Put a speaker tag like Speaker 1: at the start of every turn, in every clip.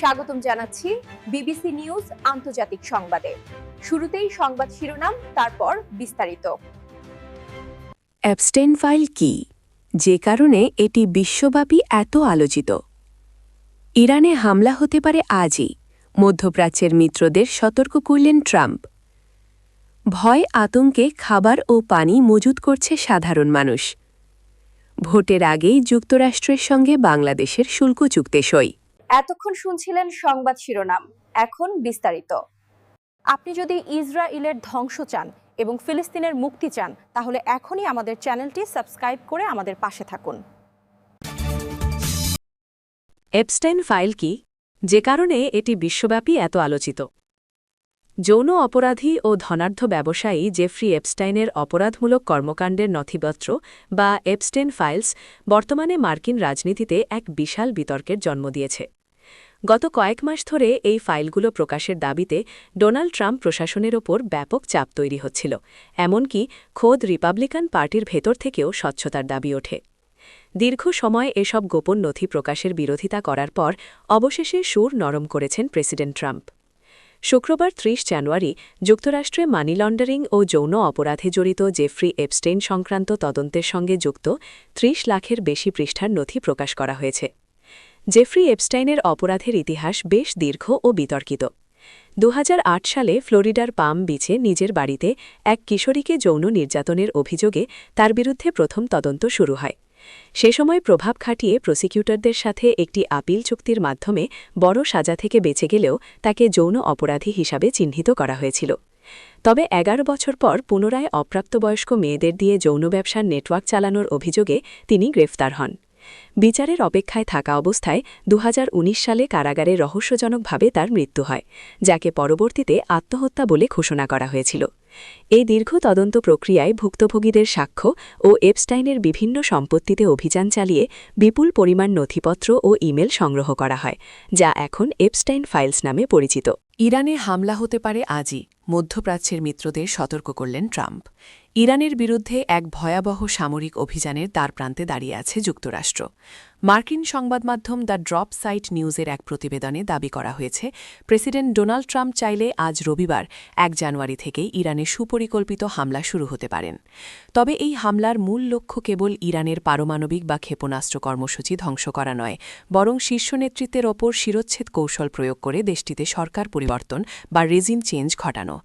Speaker 1: স্বাগতম জানাচ্ছি BBC news আন্তর্জাতিক সংবাদে। শুরুতেই সংবাদ শিরোনাম, তারপর বিস্তারিত।
Speaker 2: অ্যাবস্টেইন ফাইল কি, যে কারণে এটি বিশ্বব্যাপী এত আলোচিত? ইরানে হামলা হতে পারে আজই, মধ্যপ্রাচ্যের মিত্রদের সতর্ক করলেন ট্রাম্প। ভয় আতঙ্কে খাবার ও পানি মজুত করছে সাধারণ মানুষ। ভোটের আগেই যুক্তরাষ্ট্রের সঙ্গে বাংলাদেশের শুল্ক চুক্তি সই।
Speaker 1: এতক্ষণ শুনছিলেন সংবাদ শিরোনাম, এখন বিস্তারিত। আপনি যদি ইসরায়েলের ধ্বংস চান এবং ফিলিস্তিনের মুক্তি চান, তাহলে এখনই আমাদের চ্যানেলটি সাবস্ক্রাইব করে আমাদের পাশে থাকুন।
Speaker 2: অ্যাবস্টেইন ফাইল কি, যে কারণে এটি বিশ্বব্যাপী এত আলোচিত? যৌন অপরাধী ও ধনাঢ্য ব্যবসায়ী জেফ্রি এপস্টাইনের অপরাধমূলক কর্মকাণ্ডের নথিপত্র বা এপস্টেইন ফাইলস বর্তমানে মার্কিন রাজনীতিতে এক বিশাল বিতর্কের জন্ম দিয়েছে। গত কয়েক মাস ধরে এই ফাইলগুলো প্রকাশের দাবিতে ডোনাল্ড ট্রাম্প প্রশাসনের ওপর ব্যাপক চাপ তৈরি হচ্ছিল, এমনকি খোদ রিপাবলিকান পার্টির ভেতর থেকেও স্বচ্ছতার দাবি ওঠে। দীর্ঘ সময় এসব গোপন নথি প্রকাশের বিরোধিতা করার পর অবশেষে সুর নরম করেছেন প্রেসিডেন্ট ট্রাম্প। শুক্রবার ৩০ জানুয়ারি যুক্তরাষ্ট্রে মানি লন্ডারিং ও যৌন অপরাধে জড়িত জেফ্রি এপস্টেইন সংক্রান্ত তদন্তের সঙ্গে যুক্ত ৩০ লাখের বেশি পৃষ্ঠার নথি প্রকাশ করা হয়েছে। জেফ্রি এপস্টাইনের অপরাধের ইতিহাস বেশ দীর্ঘ ও বিতর্কিত। ২০০৮ সালে ফ্লোরিডার পাম বিচে নিজের বাড়িতে এক কিশোরীকে যৌন নির্যাতনের অভিযোগে তার বিরুদ্ধে প্রথম তদন্ত শুরু হয়। সে সময় প্রভাব খাটিয়ে প্রসিকিউটরদের সাথে একটি আপিল চুক্তির মাধ্যমে বড় সাজা থেকে বেঁচে গেলেও তাকে যৌন অপরাধী হিসাবে চিহ্নিত করা হয়েছিল। তবে ১১ বছর পর পুনরায় অপ্রাপ্তবয়স্ক মেয়েদের দিয়ে যৌন ব্যবসার নেটওয়ার্ক চালানোর অভিযোগে তিনি গ্রেফতার হন। বিচারের অপেক্ষায় থাকা অবস্থায় ২০১৯ সালে কারাগারে রহস্যজনকভাবে তার মৃত্যু হয়, যাকে পরবর্তীতে আত্মহত্যা বলে ঘোষণা করা হয়েছিল। এই দীর্ঘ তদন্ত প্রক্রিয়ায় ভুক্তভোগীদের সাক্ষ্য ও এপস্টাইনের বিভিন্ন সম্পত্তিতে অভিযান চালিয়ে বিপুল পরিমাণ নথিপত্র ও ইমেল সংগ্রহ করা হয়, যা এখন এপস্টাইন ফাইলস নামে পরিচিত। ইরানে হামলা হতে পারে আজই, মধ্যপ্রাচ্যের মিত্রদের সতর্ক করলেন ট্রাম্প। ইরানের বিরুদ্ধে এক ভয়াবহ সামরিক অভিযানের দ্বারপ্রান্তে দাঁড়িয়ে আছে যুক্তরাষ্ট্র। মার্কিন সংবাদমাধ্যম দ্য ড্রপ সাইট নিউজের এক প্রতিবেদনে দাবি করা হয়েছে, প্রেসিডেন্ট ডোনাল্ড ট্রাম্প চাইলে আজ রবিবার ১ জানুয়ারি থেকেই ইরানে সুপরিকল্পিত হামলা শুরু হতে পারেন। তবে এই হামলার মূল লক্ষ্য কেবল ইরানের পারমাণবিক বা ক্ষেপণাস্ত্র কর্মসূচি ধ্বংস করা নয়, বরং শীর্ষ নেতৃত্বের ওপর শিরচ্ছেদ কৌশল প্রয়োগ করে দেশটিতে সরকার পরিবর্তন বা রেজিম চেঞ্জ ঘটানো।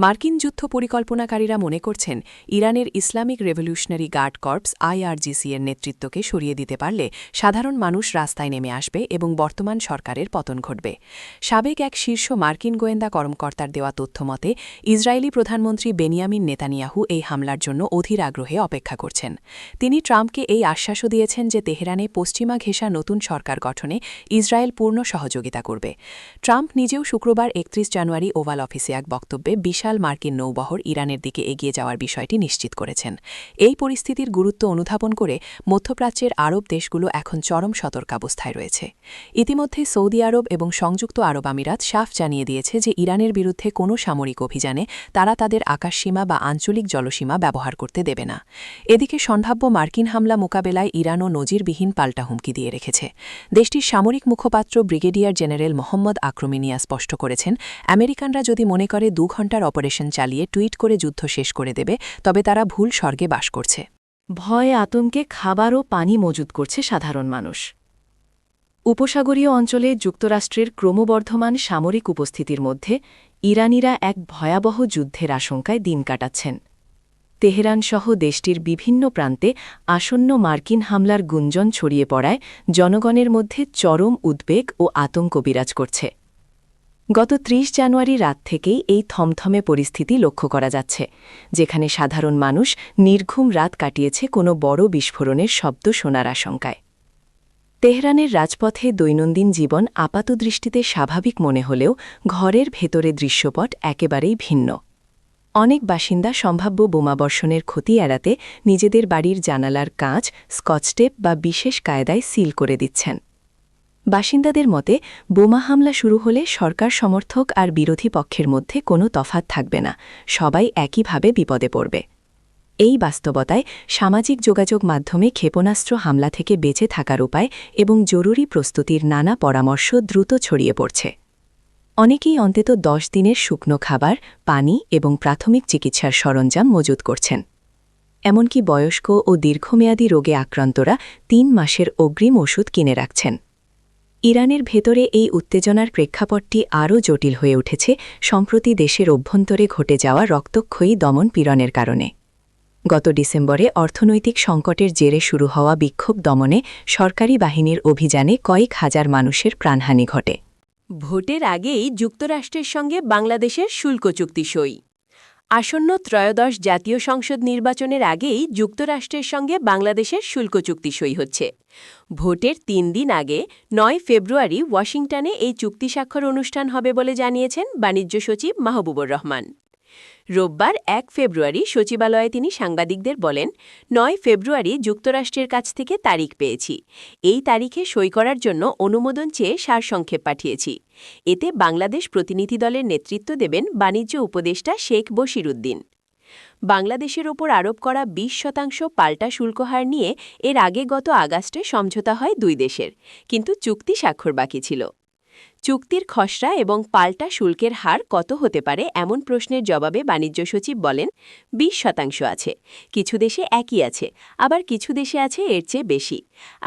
Speaker 2: মার্কিন যুদ্ধ পরিকল্পনাকারীরা মনে করছেন, ইরানের Islamic revolutionary guard corps IRGC এর নেতৃত্বকে সরিয়ে দিতে পারলে সাধারণ মানুষ রাস্তায় নেমে আসবে এবং বর্তমান সরকারের পতন ঘটবে। সাবেক এক শীর্ষ মার্কিন গোয়েন্দা কর্মকর্তার দেওয়া তথ্যমতে ইসরায়েলি প্রধানমন্ত্রী বেনিয়ামিন নেতানিয়াহু এই হামলার জন্য অধীর আগ্রহে অপেক্ষা করছেন। তিনি ট্রাম্পকে এই আশ্বাসও দিয়েছেন যে তেহরানে পশ্চিমা ঘেঁষা নতুন সরকার গঠনে ইসরায়েল পূর্ণ সহযোগিতা করবে। ট্রাম্প নিজেও শুক্রবার ৩১ জানুয়ারি ওভাল অফিসে এক বক্তব্যে বিশাল মার্কিন নৌবহর ইরানের দিকে এগিয়ে যাওয়ার বিষয়টি নিশ্চিত করেছেন। এই পরিস্থিতির গুরুত্ব অনুধাবন করে মধ্যপ্রাচ্যের আরব দেশগুলো এখন চরম সতর্কাবস্থায় রয়েছে। ইতিমধ্যে সৌদি আরব এবং সংযুক্ত আরব আমিরাত সাফ জানিয়ে দিয়েছে যে ইরানের বিরুদ্ধে কোনো সামরিক অভিযানে তারা তাদের আকাশসীমা বা আঞ্চলিক জলসীমা ব্যবহার করতে দেবে না। এদিকে সম্ভাব্য মার্কিন হামলা মোকাবেলায় ইরানও নজিরবিহীন পাল্টা হুমকি দিয়ে রেখেছে। দেশটির সামরিক মুখপাত্র ব্রিগেডিয়ার জেনারেল মোহাম্মদ আক্রমিনিয়া স্পষ্ট করেছেন, আমেরিকানরা যদি মনে করে ২ ঘণ্টার অপারেশন চালিয়ে টুইট করে যুদ্ধ শেষ করে দেবে, তবে তারা ভুল স্বর্গে বাস করছে। ভয় আতঙ্কে খাবার ও পানি মজুত করছে সাধারণ মানুষ। উপসাগরীয় অঞ্চলে যুক্তরাষ্ট্রের ক্রমবর্ধমান সামরিক উপস্থিতির মধ্যে ইরানিরা এক ভয়াবহ যুদ্ধের আশঙ্কায় দিন কাটাচ্ছেন। তেহরানসহ দেশটির বিভিন্ন প্রান্তে আসন্ন মার্কিন হামলার গুঞ্জন ছড়িয়ে পড়ায় জনগণের মধ্যে চরম উদ্বেগ ও আতঙ্ক বিরাজ করছে। গত ৩০ জানুয়ারি রাত থেকেই এই থমথমে পরিস্থিতি লক্ষ্য করা যাচ্ছে, যেখানে সাধারণ মানুষ নির্ঘুম রাত কাটিয়েছে কোনো বড় বিস্ফোরণের শব্দ শোনার আশঙ্কায়। তেহরানের রাজপথে দৈনন্দিন জীবন আপাতদৃষ্টিতে স্বাভাবিক মনে হলেও ঘরের ভেতরে দৃশ্যপট একেবারেই ভিন্ন। অনেক বাসিন্দা সম্ভাব্য বোমাবর্ষণের ক্ষতি এড়াতে নিজেদের বাড়ির জানালার কাঁচ স্কচটেপ বা বিশেষ কায়দায় সিল করে দিচ্ছেন। বাসিন্দাদের মতে, বোমা হামলা শুরু হলে সরকার সমর্থক আর বিরোধী পক্ষের মধ্যে কোনো তফাৎ থাকবে না, সবাই একইভাবে বিপদে পড়বে। এই বাস্তবতায় সামাজিক যোগাযোগ মাধ্যমে ক্ষেপণাস্ত্র হামলা থেকে বেঁচে থাকার উপায় এবং জরুরি প্রস্তুতির নানা পরামর্শ দ্রুত ছড়িয়ে পড়ছে। অনেকেই অন্তত 10 দিনের শুকনো খাবার, পানি এবং প্রাথমিক চিকিৎসার সরঞ্জাম মজুত করছেন। এমনকি বয়স্ক ও দীর্ঘমেয়াদী রোগে আক্রান্তরা 3 মাসের অগ্রিম ওষুধ কিনে রাখছেন। ইরানের ভেতরে এই উত্তেজনার প্রেক্ষাপটটি আরও জটিল হয়ে উঠেছে সম্প্রতি দেশের অভ্যন্তরে ঘটে যাওয়া রক্তক্ষয়ী দমন পীড়নের কারণে। গত ডিসেম্বরে অর্থনৈতিক সংকটের জেরে শুরু হওয়া বিক্ষোভ দমনে সরকারি বাহিনীর অভিযানে কয়েক হাজার মানুষের প্রাণহানি ঘটে।
Speaker 3: ভোটের আগেই যুক্তরাষ্ট্রের সঙ্গে বাংলাদেশের শুল্ক চুক্তি সই। আসন্ন ত্রয়োদশ জাতীয় সংসদ নির্বাচনের আগেই যুক্তরাষ্ট্রের সঙ্গে বাংলাদেশের শুল্ক চুক্তি সই হচ্ছে। ভোটের 3 দিন আগে 9 ফেব্রুয়ারি ওয়াশিংটনে এই চুক্তি স্বাক্ষর অনুষ্ঠান হবে বলে জানিয়েছেন বাণিজ্য সচিব মাহবুবুর রহমান। রোববার 1 ফেব্রুয়ারি সচিবালয়ে তিনি সাংবাদিকদের বলেন, 9 ফেব্রুয়ারি যুক্তরাষ্ট্রের কাছ থেকে তারিখ পেয়েছি। এই তারিখে সই করার জন্য অনুমোদন চেয়ে সারসংক্ষেপ পাঠিয়েছি। এতে বাংলাদেশ প্রতিনিধি দলের নেতৃত্ব দেবেন বাণিজ্য উপদেষ্টা শেখ বশির উদ্দিন। বাংলাদেশের ওপর আরোপ করা 20% পাল্টা শুল্ক হার নিয়ে এর আগে গত আগস্টে সমঝোতা হয় 2 দেশের, কিন্তু চুক্তি স্বাক্ষর বাকি ছিল। চুক্তির খসড়া এবং পাল্টা শুল্কের হার কত হতে পারে এমন প্রশ্নের জবাবে বাণিজ্য সচিব বলেন, 20% আছে, কিছু দেশে একই আছে, আবার কিছু দেশে আছে এর চেয়ে বেশি।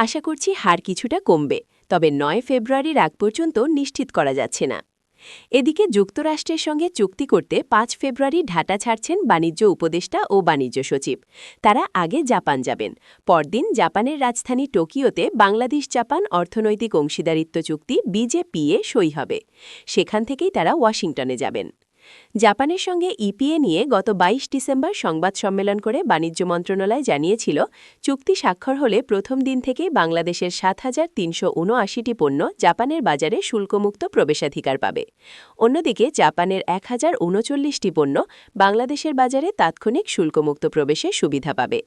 Speaker 3: আশা করছি হার কিছুটা কমবে, তবে 9 ফেব্রুয়ারির আগ পর্যন্ত নিশ্চিত করা যাচ্ছে না। এদিকে যুক্তরাষ্ট্রের সঙ্গে চুক্তি করতে 5 ফেব্রুয়ারি ঢাকা ছাড়ছেন বাণিজ্য উপদেষ্টা ও বাণিজ্য সচিব। তারা আগে জাপান যাবেন। পরদিন জাপানের রাজধানী টোকিওতে বাংলাদেশ জাপান অর্থনৈতিক অংশীদারিত্ব চুক্তি BJPA সই হবে। সেখান থেকেই তারা ওয়াশিংটনে যাবেন। জাপানের সঙ্গে ইপিএ নিয়ে গত 22 ডিসেম্বর সংবাদ সম্মেলন করে বাণিজ্য মন্ত্রণালয় জানিয়েছিল, চুক্তি স্বাক্ষর হলে প্রথম দিন থেকেই বাংলাদেশের 7,379টি পণ্য জাপানের বাজারে শুল্কমুক্ত প্রবেশাধিকার পাবে। অন্যদিকে জাপানের 1,039টি পণ্য বাংলাদেশের বাজারে তাৎক্ষণিক শুল্কমুক্ত প্রবেশের সুবিধা পাবে।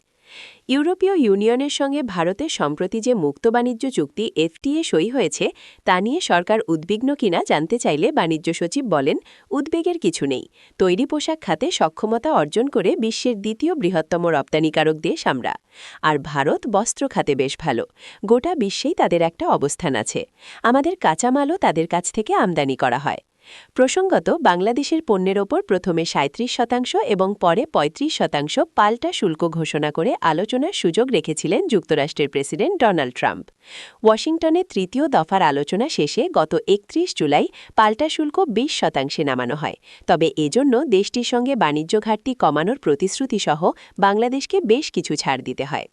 Speaker 3: ইউরোপীয় ইউনিয়নের সঙ্গে ভারতের সম্প্রতি যে মুক্ত বাণিজ্য চুক্তি FTA সই হয়েছে, তা নিয়ে সরকার উদ্বিগ্ন কিনা জানতে চাইলে বাণিজ্য সচিব বলেন, উদ্বেগের কিছু নেই। তৈরি পোশাক খাতে সক্ষমতা অর্জন করে বিশ্বের দ্বিতীয় বৃহত্তম রপ্তানিকারক দেশ আমরা। আর ভারত বস্ত্র খাতে বেশ ভালো। গোটা বিশ্বেই তাদের একটা অবস্থান আছে। আমাদের কাঁচামালও তাদের কাছ থেকে আমদানি করা হয়। প্রসঙ্গত, বাংলাদেশের পণ্যের ওপর প্রথমে 37% এবং পরে 35% পাল্টা শুল্ক ঘোষণা করে আলোচনার সুযোগ রেখেছিলেন যুক্তরাষ্ট্রের প্রেসিডেন্ট ডোনাল্ড ট্রাম্প। ওয়াশিংটনে তৃতীয় দফার আলোচনা শেষে গত 31 জুলাই পাল্টা শুল্ক 20% নামানো হয়। তবে এজন্য দেশটির সঙ্গে বাণিজ্য ঘাটতি কমানোর প্রতিশ্রুতিসহ বাংলাদেশকে বেশ কিছু ছাড় দিতে হয়।